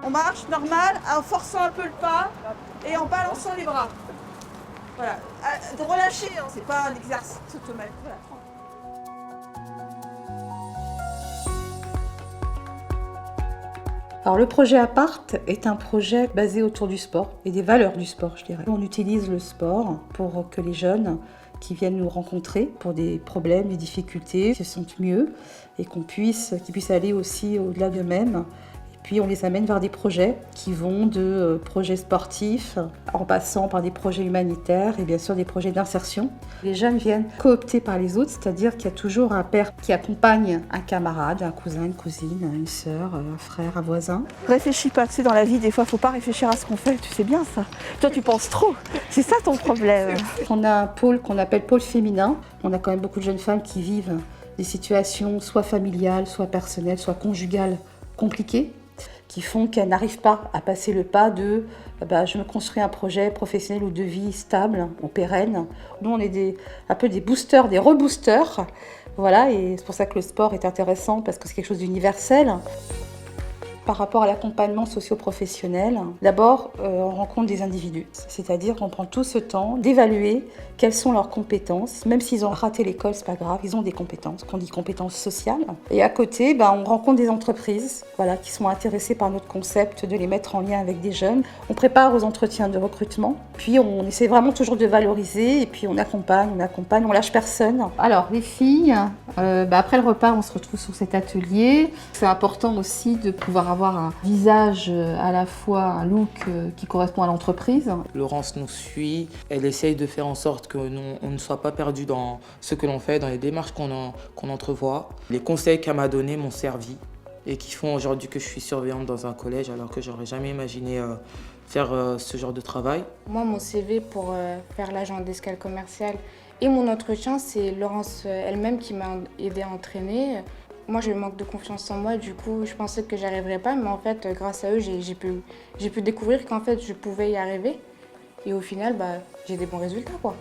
On marche normal, en forçant un peu le pas et en balançant les bras. Voilà. De relâcher, hein, c'est pas un exercice automatique. Voilà. Alors le projet Apart est un projet basé autour du sport et des valeurs du sport, je dirais. On utilise le sport pour que les jeunes qui viennent nous rencontrer pour des problèmes, des difficultés, se sentent mieux et qu'ils puissent aller aussi au-delà d'eux-mêmes. Et puis on les amène vers des projets qui vont de projets sportifs en passant par des projets humanitaires et bien sûr des projets d'insertion. Les jeunes viennent cooptés par les autres, c'est-à-dire qu'il y a toujours un père qui accompagne un camarade, un cousin, une cousine, une sœur, un frère, un voisin. Réfléchis pas, tu sais, dans la vie, des fois, faut pas réfléchir à ce qu'on fait, tu sais bien ça. Toi, tu penses trop, c'est ça ton problème. On a un pôle qu'on appelle pôle féminin. On a quand même beaucoup de jeunes femmes qui vivent des situations soit familiales, soit personnelles, soit conjugales compliquées, qui font qu'elles n'arrivent pas à passer le pas de je me construis un projet professionnel ou de vie stable, ou pérenne. Nous, on est un peu des boosters, des reboosters. Voilà, et c'est pour ça que le sport est intéressant, parce que c'est quelque chose d'universel. Par rapport à l'accompagnement socio-professionnel, d'abord, on rencontre des individus. C'est-à-dire qu'on prend tout ce temps d'évaluer quelles sont leurs compétences. Même s'ils ont raté l'école, c'est pas grave, ils ont des compétences, qu'on dit compétences sociales. Et à côté, on rencontre des entreprises qui sont intéressées par notre concept de les mettre en lien avec des jeunes. On prépare aux entretiens de recrutement. Puis on essaie vraiment toujours de valoriser et puis on accompagne, on lâche personne. Alors les filles, après le repas, on se retrouve sur cet atelier. C'est important aussi de pouvoir avoir un visage à la fois, un look qui correspond à l'entreprise. Laurence nous suit, elle essaye de faire en sorte que on ne soit pas perdu dans ce que l'on fait, dans les démarches qu'on entrevoit. Les conseils qu'elle m'a donnés m'ont servi et qui font aujourd'hui que je suis surveillante dans un collège alors que j'aurais jamais imaginé faire ce genre de travail. Moi, mon CV pour faire l'agent d'escale commerciale et mon entretien, c'est Laurence elle-même qui m'a aidée à entraîner. Moi, je manque de confiance en moi, du coup, je pensais que j'y arriverais pas, mais en fait, grâce à eux, j'ai pu découvrir qu'en fait, je pouvais y arriver. Et au final, j'ai des bons résultats, quoi.